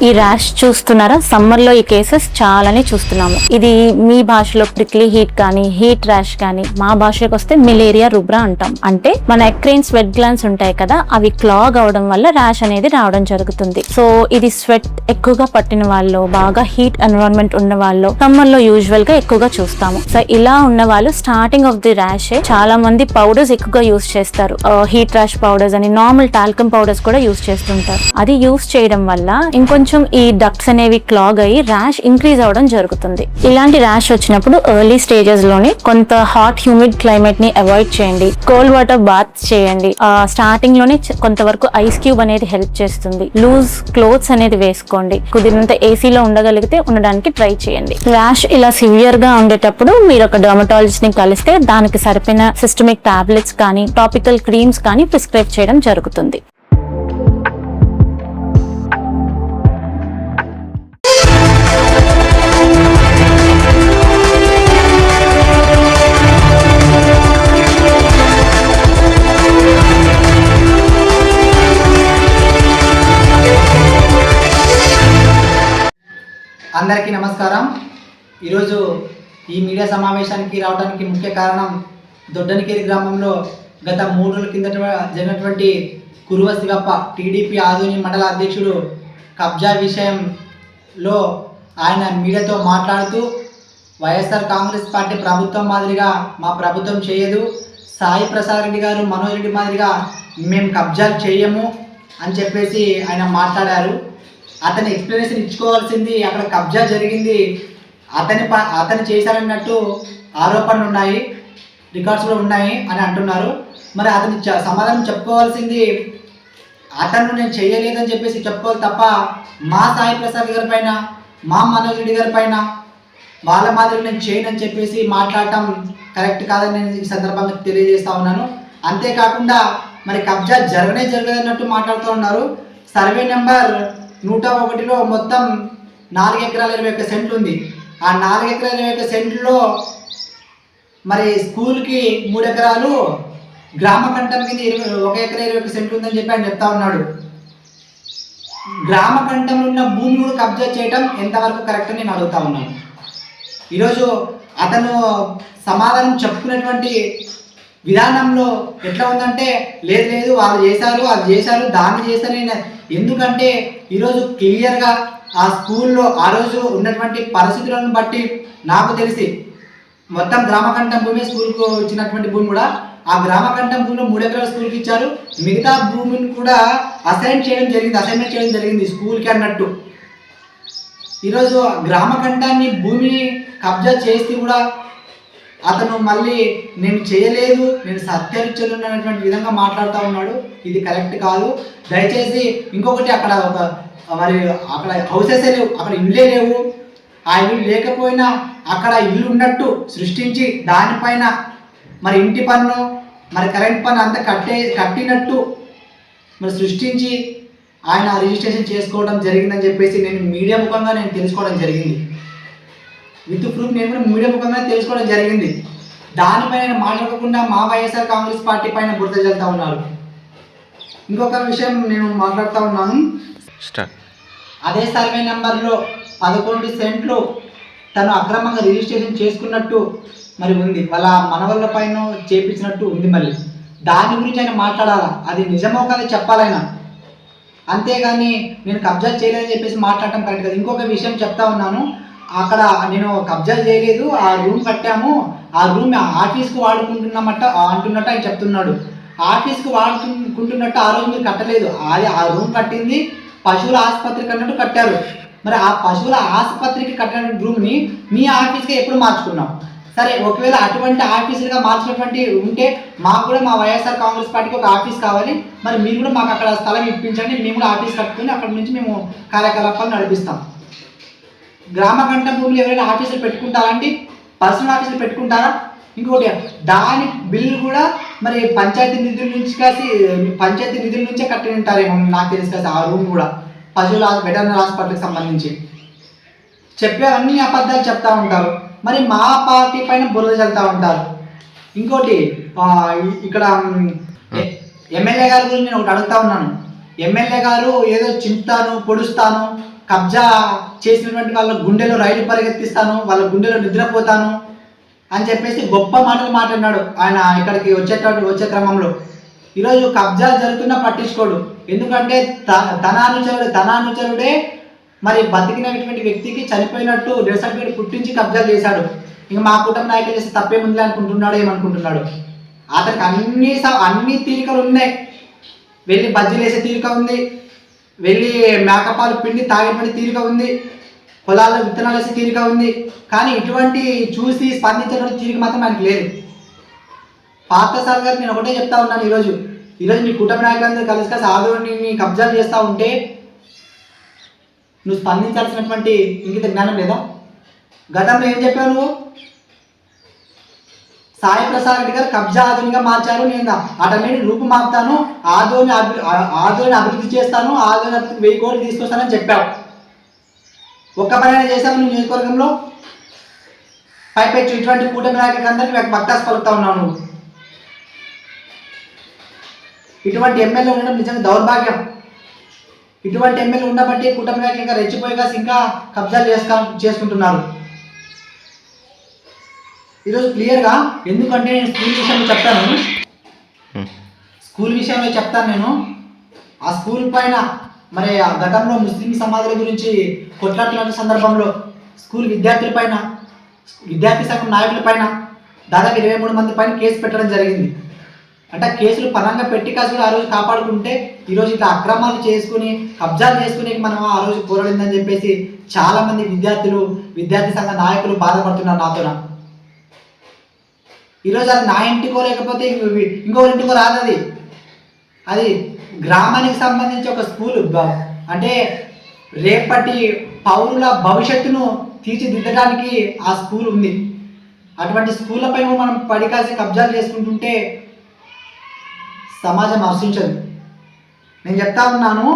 ఈ ర్యాష్ చూస్తున్నారా, సమ్మర్ లో ఈ కేసెస్ చాలానే చూస్తున్నాము. ఇది మీ భాషలో ప్రిక్లీ హీట్ కానీ హీట్ ర్యాష్ కానీ, మా భాషలోకి వస్తే మిలేరియా రుబ్రా అంటాం. అంటే మన ఎక్రైన్ స్వెట్ గ్లాండ్స్ ఉంటాయి కదా, అవి క్లాగ్ అవడం వల్ల ర్యాష్ అనేది రావడం జరుగుతుంది. సో ఇది స్వెట్ ఎక్కువగా పట్టిన వాళ్ళు, బాగా హీట్ ఎన్విరాన్మెంట్ ఉన్న వాళ్ళు సమ్మర్ లో యూజువల్ గా ఎక్కువగా చూస్తాము. సో ఇలా ఉన్న వాళ్ళు స్టార్టింగ్ ఆఫ్ ది ర్యాష్ చాలా మంది పౌడర్స్ ఎక్కువగా యూజ్ చేస్తారు. హీట్ ర్యాష్ పౌడర్స్ అని, నార్మల్ టాల్కమ్ పౌడర్స్ కూడా యూజ్ చేస్తుంటారు. అది యూజ్ చేయడం వల్ల ఇంకొంచెం ఈ డక్ట్స్ అనేవి క్లాగ్ అయ్యి ర్యాష్ ఇంక్రీజ్ అవడం జరుగుతుంది. ఇలాంటి ర్యాష్ వచ్చినప్పుడు ఎర్లీ స్టేజెస్ లోనే కొంత హాట్ హ్యూమిడ్ క్లైమేట్ ని అవాయిడ్ చేయండి. కోల్డ్ వాటర్ బాత్ చేయండి. స్టార్టింగ్ లోనే కొంతవరకు ఐస్ క్యూబ్ అనేది హెల్ప్ చేస్తుంది. లూజ్ క్లోత్స్ అనేది వేసుకోండి. కుదిరినంత ఏసీలో ఉండగలిగితే ఉండడానికి ట్రై చేయండి. ర్యాష్ ఇలా సివియర్ గా ఉండేటప్పుడు మీరు ఒక డర్మటాలజిస్ట్ ని కలిస్తే దానికి సరిపోయిన సిస్టమిక్ టాబ్లెట్స్ కానీ టాపికల్ క్రీమ్స్ కానీ ప్రిస్క్రైబ్ చేయడం జరుగుతుంది. అందరికీ నమస్కారం. ఈరోజు ఈ మీడియా సమావేశానికి రావడానికి ముఖ్య కారణం దొడ్డనికేరి గ్రామంలో గత 3 రోజుల కిందట జరిగినటువంటి కురువ శివప్ప టీడీపీ ఆదోని మండల అధ్యక్షుడు కబ్జా విషయంలో ఆయన మీడియాతో మాట్లాడుతూ వైఎస్ఆర్ కాంగ్రెస్ పార్టీ ప్రభుత్వం మాదిరిగా మా ప్రభుత్వం చేయదు, సాయి ప్రసాద్ రెడ్డి గారు మనోజ్ రెడ్డి మాదిరిగా మేము కబ్జాలు చేయము అని చెప్పేసి ఆయన మాట్లాడారు. అతని ఎక్స్ప్లెనేషన్ ఇచ్చుకోవాల్సింది, అక్కడ కబ్జా జరిగింది అతను చేశారన్నట్టు ఆరోపణలు ఉన్నాయి, రికార్డ్స్ కూడా ఉన్నాయి అని అంటున్నారు. మరి అతని సమాధానం చెప్పుకోవాల్సింది, అతను నేను చేయలేదని చెప్పేసి చెప్పుకోవాలి తప్ప మా సాయి ప్రసాద్ గారి పైన, మా మనోజ్ రెడ్డి గారి పైన వాళ్ళ మాదిరి నేను చేయనని చెప్పేసి మాట్లాడటం కరెక్ట్ కాదని నేను ఈ సందర్భంగా తెలియజేస్తా ఉన్నాను. అంతేకాకుండా మరి కబ్జా జరగలేదన్నట్టు మాట్లాడుతూ ఉన్నారు. సర్వే నెంబర్ 101లో మొత్తం 4 ఎకరాల 21 సెంట్లు ఉంది. ఆ 4 ఎకరాల 21 సెంట్లో మరి స్కూల్కి 3 ఎకరాలు, గ్రామ కంఠం కింద 1 ఎకరా 21 సెంట్లు ఉందని చెప్పి ఆయన చెప్తా ఉన్నాడు. గ్రామ కంఠంలో ఉన్న భూమి కూడా కబ్జా చేయడం ఎంతవరకు కరెక్ట్ అని నేను అడుగుతా ఉన్నాను. ఈరోజు అతను సమాధానం చెప్పుకునేటువంటి విధానంలో ఎట్లా ఉందంటే, లేదు వాళ్ళు చేశారు, అది చేశారు, దాన్ని చేశారు. ఎందుకంటే ఈరోజు క్లియర్గా ఆ స్కూల్లో ఆ రోజు ఉన్నటువంటి పరిస్థితులను బట్టి నాకు తెలిసి మొత్తం గ్రామకంఠం భూమి స్కూల్కు ఇచ్చినటువంటి భూమి కూడా, ఆ గ్రామకంఠం భూమిలో 3 ఎకరాల స్కూల్కి ఇచ్చారు. మిగతా భూమిని కూడా అసైన్మెంట్ చేయడం జరిగింది స్కూల్కి అన్నట్టు. ఈరోజు గ్రామకంఠాన్ని భూమిని కబ్జా చేసి కూడా అతను మళ్ళీ నేను చేయలేదు, నేను సత్యరిచ్చలు ఉన్నటువంటి విధంగా మాట్లాడుతూ ఉన్నాడు. ఇది కరెక్ట్ కాదు. దయచేసి ఇంకొకటి, అక్కడ అక్కడ హౌసెస్ లేవు, అక్కడ ఇళ్ళే లేవు. ఆ ఇల్లు లేకపోయినా అక్కడ ఇల్లు ఉన్నట్టు సృష్టించి దానిపైన మరి ఇంటి పన్ను, మరి కరెంట్ పన్ను అంతా కట్టినట్టు మరి సృష్టించి ఆయన రిజిస్ట్రేషన్ చేసుకోవడం జరిగిందని చెప్పేసి నేను మీడియా ముఖంగా నేను తెలుసుకోవడం జరిగింది. విత్ ప్రూఫ్ నేను కూడా మీడియా ముఖంగా తెలుసుకోవడం జరిగింది. దానిపైన మాట్లాడకుండా మా వైఎస్ఆర్ కాంగ్రెస్ పార్టీ పైన బురద జల్లుతా ఉన్నారు. ఇంకొక విషయం నేను మాట్లాడుతూ ఉన్నాను. అదే సర్వే నెంబర్లో 11 సెంట్లు తను అక్రమంగా రిజిస్ట్రేషన్ చేసుకున్నట్టు మరి ఉంది, వాళ్ళ మనవళ్ళ పైన చేపించినట్టు ఉంది. మళ్ళీ దాని గురించి ఆయన మాట్లాడాలా, అది నిజమో కదా చెప్పాలైనా. అంతేగాని నేను కబ్జా చేయలేదని చెప్పేసి మాట్లాడటం కరెక్ట్ కాదు. ఇంకొక విషయం చెప్తా ఉన్నాను, అక్కడ నేను కబ్జా చేయలేదు, ఆ రూమ్ కట్టాము, ఆ రూమ్ ఆఫీస్కి వాడుకుంటున్నామట అంటున్నట్టు ఆయన చెప్తున్నాడు. ఆఫీస్కి వాడుకుంటున్నట్టు ఆ రోజు మీరు కట్టలేదు, అది ఆ రూమ్ కట్టింది పశువుల ఆసుపత్రికి అన్నట్టు కట్టారు. మరి ఆ పశువుల ఆసుపత్రికి కట్టిన రూమ్ని మీ ఆఫీస్కి ఎప్పుడు మార్చుకున్నాం? సరే, ఒకవేళ అటువంటి ఆఫీసులుగా మార్చినటువంటి ఉంటే మాకు కూడా మా వైఎస్ఆర్ కాంగ్రెస్ పార్టీకి ఒక ఆఫీస్ కావాలి, మరి మీరు కూడా మాకు అక్కడ స్థలం ఇప్పించండి, మేము కూడా ఆఫీస్ కట్టుకుని అక్కడి నుంచి మేము కార్యకలాపాలు నడిపిస్తాం. గ్రామకంఠం భూములు ఎవరైనా ఆఫీసులు పెట్టుకుంటారండి? పర్సనల్ ఆఫీసులు పెట్టుకుంటారా? ఇంకోటి, దాని బిల్లు కూడా మరి పంచాయతీ నిధుల నుంచే కట్టి ఉంటారేమో నాకు తెలిసి కదా. ఆ రూమ్ కూడా పశువుల వెటర్నరీ హాస్పిటల్కి సంబంధించి చెప్పే అన్ని అబద్ధాలు చెప్తా ఉంటారు. మరి మా పార్టీ పైన బురద చల్లుతూ ఉంటారు. ఇంకోటి, ఇక్కడ ఎమ్మెల్యే గారి గురించి నేను ఒకటి అడుగుతా ఉన్నాను. ఎమ్మెల్యే గారు ఏదో చింపుతాను, పొడుస్తాను, కబ్జా చేసినటువంటి వాళ్ళ గుండెలో రైలు పరిగెత్తిస్తాను, వాళ్ళ గుండెలో నిద్రపోతాను అని చెప్పేసి గొప్ప మాటలు మాట్లాడినాడు ఆయన ఇక్కడికి వచ్చే క్రమంలో. ఈరోజు కబ్జా జరుగుతున్నా పట్టించుకోడు. ఎందుకంటే తనానుచరుడే మరి బతికినటువంటి వ్యక్తికి చనిపోయినట్టు డెత్ సర్టిఫికేట్ పుట్టించి కబ్జా చేశాడు. ఇంకా మా కుటుంబ నాయకులు చేస్తే తప్పేముంది అనుకుంటున్నాడు, ఏమనుకుంటున్నాడు. అతనికి అన్ని తీరికలు ఉన్నాయి. వెళ్ళి బజ్జీలు వేసే తీరిక ఉంది, వెళ్ళి మేకపాలు పిండి తాగేపడి తీరిక ఉంది, పొలాల్లో విత్తనాలు వేసే తీరిక ఉంది. కానీ ఇటువంటి చూసి స్పందించేటువంటి తీరిక మాత్రం ఆయనకు లేదు. పార్థసారథి గారు నేను ఒకటే చెప్తా ఉన్నాను, ఈరోజు మీ కుటుంబ నాయకులందరూ కలిసి ఆదోని కబ్జాలు చేస్తూ ఉంటే నువ్వు స్పందించాల్సినటువంటి ఇంకిత జ్ఞానం లేదా? గతంలో ఏం చెప్పావు నువ్వు? సాయి ప్రసాద్ రెడ్డి గారు కబ్జా ఆధునిగా మార్చారు, నేను అటన్నిటి రూపుమాపుతాను, ఆదోని అభివృద్ధి చేస్తాను, ఆదోని అభివృద్ధికి 1000 కోట్లు తీసుకొస్తానని చెప్పావు. ఒక్క పని చేసావు నువ్వు నియోజకవర్గంలో? పైపెచ్చు ఇటువంటి కూటమి నాయకులకి అందరికీ వక్తాసు పలుకుతా ఉన్నావు నువ్వు. ఇటువంటి ఎమ్మెల్యే ఉండడం నిజంగా దౌర్భాగ్యం. ఇటువంటి ఎమ్మెల్యే ఉండబట్టి కూటమి నాయకులు ఇంకా రెచ్చిపోయిగా ఇంకా కబ్జాలు చేసుకుంటున్నారు. ఈరోజు క్లియర్గా, ఎందుకంటే నేను స్కూల్ విషయంలో చెప్తాను నేను. ఆ స్కూల్ పైన మరి ఆ గతంలో ముస్లిం సమాజాల గురించి కొట్లాడుతున్న సందర్భంలో స్కూల్ విద్యార్థుల పైన, విద్యార్థి సంఘం నాయకుల పైన దాదాపు 23 మంది పైన కేసు పెట్టడం జరిగింది. అంటే కేసులు పరంగా పెట్టి కాసులు ఆ రోజు కాపాడుకుంటే ఈరోజు ఇట్లా అక్రమాలు చేసుకుని కబ్జాలు చేసుకుని మనం ఆ రోజు పోరాడిందని చెప్పేసి చాలామంది విద్యార్థి సంఘ నాయకులు బాధపడుతున్నారు నాతో. ఈరోజు అది నా ఇంటికో లేకపోతే ఇంకో ఇంటికో రాదు, అది గ్రామానికి సంబంధించి ఒక స్కూల్. అంటే రేపటి పౌరుల భవిష్యత్తును తీర్చిదిద్దడానికి ఆ స్కూల్ ఉంది. అటువంటి స్కూళ్ళపై మనం పడికాసి కబ్జాలు చేసుకుంటుంటే సమాజం హర్షించదు. నేను చెప్తా ఉన్నాను,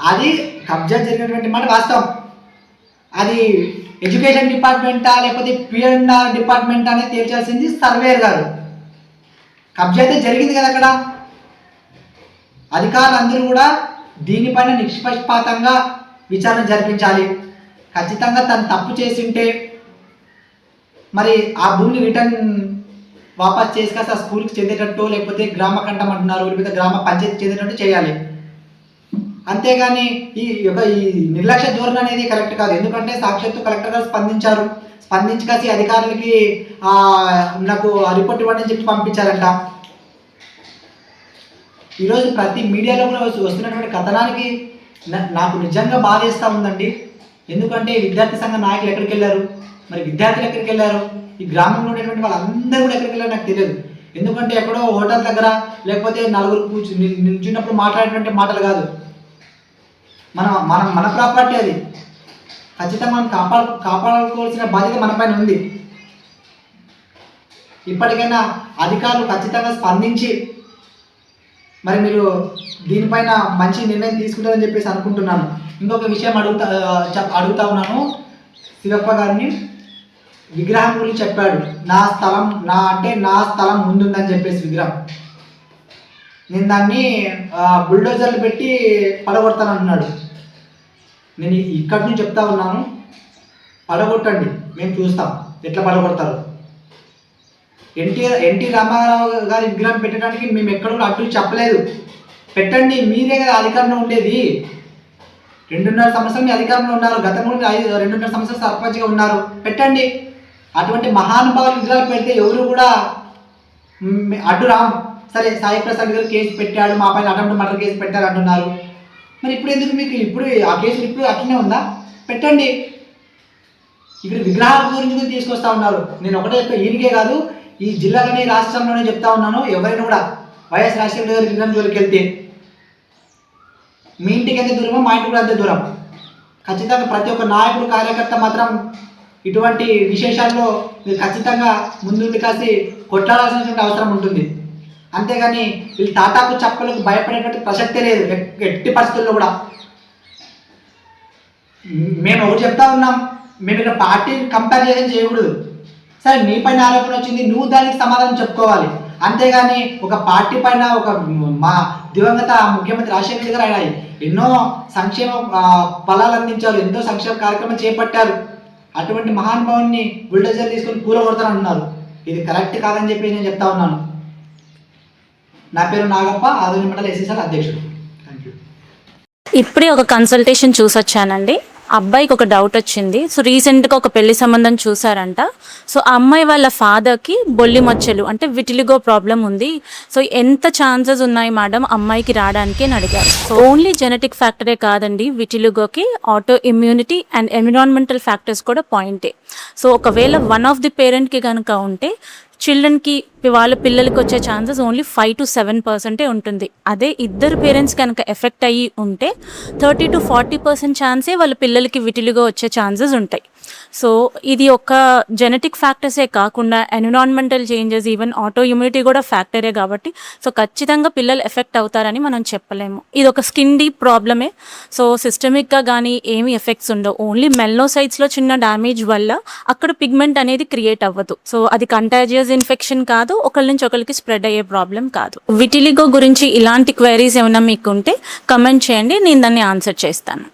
అది కబ్జా జరిగినటువంటి మాట వాస్తవం. అది ఎడ్యుకేషన్ డిపార్ట్మెంటా లేకపోతే పిఎన్ఆర్ డిపార్ట్మెంట్ అనేది తేల్చాల్సింది సర్వేయర్ గారు. కబ్జా అయితే జరిగింది కదా అక్కడ. అధికారులందరూ కూడా దీనిపైన నిష్పక్షపాతంగా విచారణ జరిపించాలి. ఖచ్చితంగా తను తప్పు చేసింటే మరి ఆ భూమిని రిటర్న్ వాపస్ చేసుకొస్తే ఆ స్కూల్కి చెందేటట్టు, లేకపోతే గ్రామ కంఠం అంటున్నారు, లేకపోతే గ్రామ పంచాయతీ చెందేటట్టు చేయాలి. అంతేగాని ఈ నిర్లక్ష్య ధోరణి అనేది కరెక్ట్ కాదు. ఎందుకంటే సాక్షాత్తు కలెక్టర్ గారు స్పందించి కాసి అధికారులకి నాకు రిపోర్ట్ ఇవ్వండి అని చెప్పి పంపించారంట. ఈరోజు ప్రతి మీడియాలో కూడా వస్తున్నటువంటి కథనానికి నాకు నిజంగా బాధేస్తూ ఉందండి. ఎందుకంటే విద్యార్థి సంఘ నాయకులు ఎక్కడికి వెళ్ళారు, మరి విద్యార్థులు ఎక్కడికి వెళ్ళారు, ఈ గ్రామంలో ఉండేటువంటి వాళ్ళందరూ కూడా ఎక్కడికి వెళ్ళారు నాకు తెలియదు. ఎందుకంటే ఎక్కడో హోటల్ దగ్గర లేకపోతే నలుగురు నిల్చున్నప్పుడు మాట్లాడేటువంటి మాటలు కాదు. మన ప్రాపర్టీ అది. ఖచ్చితంగా మనం కాపాడుకోవాల్సిన బాధ్యత మన పైన ఉంది. ఇప్పటికైనా అధికారులు ఖచ్చితంగా స్పందించి మరి మీరు దీనిపైన మంచి నిర్ణయం తీసుకుంటారని చెప్పేసి అనుకుంటున్నాను. ఇంకొక విషయం అడుగుతా ఉన్నాను శివప్ప గారిని. విగ్రహం గురించి చెప్పాడు, నా స్థలం ముందుందని చెప్పేసి విగ్రహం. నేను దాన్ని బుల్డోజర్లు పెట్టి పడగొడతాను అంటున్నాడు. నేను ఇక్కడి నుంచి చెప్తా ఉన్నాను, పడగొట్టండి, మేము చూస్తాం ఎట్లా పడగొడతారు. ఎన్టీ రామారావు గారి విగ్రహం పెట్టడానికి మేము ఎక్కడ కూడా అడ్డు చెప్పలేదు. పెట్టండి, మీరే కదా అధికారంలో ఉండేది. 2.5 సంవత్సరాలు మీ అధికారంలో ఉన్నారు, గతంలో 2.5 సంవత్సరాలు సర్పంచ్గా ఉన్నారు. పెట్టండి. అటువంటి మహానుభావులు విగ్రహాలు పెడితే ఎవరు కూడా అడ్డు రాము. సరే, సాయి ప్రసాద్ గారు కేసు పెట్టాడు, మా పైన అటెంప్ట్ మర్డర్ కేసు పెట్టారు అంటున్నారు. మరి ఇప్పుడు ఎందుకు మీకు ఆ కేసు ఇప్పుడు అట్లనే ఉందా? పెట్టండి. ఇక్కడ విగ్రహాల గురించి తీసుకొస్తా ఉన్నారు. నేను ఒకటే చెప్తా, ఈయనకే కాదు ఈ జిల్లాలోనే రాష్ట్రంలోనే చెప్తా ఉన్నాను, ఎవరైనా కూడా వైఎస్ రాజశేఖర గారి విగ్రహం జోలికి వెళ్తే మీ ఇంటికి ఎంత దూరమో మా ఇంటికి కూడా అంతే దూరం. ఖచ్చితంగా ప్రతి ఒక్క నాయకుడు కార్యకర్త మాత్రం ఇటువంటి విశేషాల్లో మీరు ఖచ్చితంగా ముందుండి కాసి కొట్లాడాల్సినటువంటి అవసరం ఉంటుంది. అంతేగాని వీళ్ళు తాటాకు చప్పలకు భయపడేటువంటి ప్రసక్తే లేదు ఎట్టి పరిస్థితుల్లో కూడా. మేము ఒకటి చెప్తా ఉన్నాం, మేము ఇక్కడ పార్టీ కంపారిజన్ చేయకూడదు. సరే, నీ పైన ఆరోపణ వచ్చింది, నువ్వు దానికి సమాధానం చెప్పుకోవాలి. అంతేగాని ఒక పార్టీ పైన ఒక మా దివంగత ముఖ్యమంత్రి రాజశేఖర రెడ్డి గారు ఆయన ఎన్నో సంక్షేమ ఫలాలు అందించారు, ఎంతో సంక్షేమ కార్యక్రమాలు చేపట్టారు. అటువంటి మహానుభావుని బుల్డోజర్ తీసుకొని కూలగొడతాను అంటున్నారు. ఇది కరెక్ట్ కాదని చెప్పి నేను చెప్తా ఉన్నాను. నా పేరు నాగప్ప, ఆదోని మండల ఎస్ఎస్ఎల్ అధ్యక్షుడు. Thank you. ఇప్పుడే ఒక కన్సల్టేషన్ చూసొచ్చానండి. అబ్బాయికి ఒక డౌట్ వచ్చింది. సో రీసెంట్గా ఒక పెళ్లి సంబంధం చూసారంట. సో ఆ అమ్మాయి వాళ్ళ ఫాదర్కి బొల్లి మచ్చలు అంటే విటిలిగో ప్రాబ్లం ఉంది. సో ఎంత ఛాన్సెస్ ఉన్నాయి మేడం అమ్మాయికి రావడానికి అని అడిగారు. సో ఓన్లీ జెనెటిక్ ఫ్యాక్టరే కాదండి, విటిలిగోకి auto immunity and environmental factors కూడా పాయింటే. సో ఒకవేళ వన్ ఆఫ్ ది పేరెంట్కి కనుక ఉంటే చిల్డ్రన్కి వాళ్ళ పిల్లలకి వచ్చే ఛాన్సెస్ ఓన్లీ 5 to 7% ఉంటుంది. అదే ఇద్దరు పేరెంట్స్ కనుక ఎఫెక్ట్ అయ్యి ఉంటే 30 to 40% ఛాన్సే వాళ్ళ పిల్లలకి విటిలిగో వచ్చే ఛాన్సెస్ ఉంటాయి. సో ఇది ఒక జెనెటిక్ ఫ్యాక్టర్సే కాకుండా environmental changes, even auto immunity కూడా ఫ్యాక్టరే కాబట్టి సో ఖచ్చితంగా పిల్లలు ఎఫెక్ట్ అవుతారని మనం చెప్పలేము. ఇది ఒక స్కిన్ డీప్ ప్రాబ్లమే. సో సిస్టమిక్గా కానీ ఏమి ఎఫెక్ట్స్ ఉండవు. ఓన్లీ మెల్నోసైట్స్లో చిన్న డ్యామేజ్ వల్ల అక్కడ పిగ్మెంట్ అనేది క్రియేట్ అవ్వదు. సో అది కంటాజియస్ ఇన్ఫెక్షన్ కాదు, ఒకరి నుంచి ఒకరికి స్ప్రెడ్ అయ్యే ప్రాబ్లం కాదు. విటిలిగో గురించి ఇలాంటి క్వైరీస్ ఏమైనా మీకు ఉంటే కమెంట్ చేయండి, నేను దాన్ని ఆన్సర్ చేస్తాను.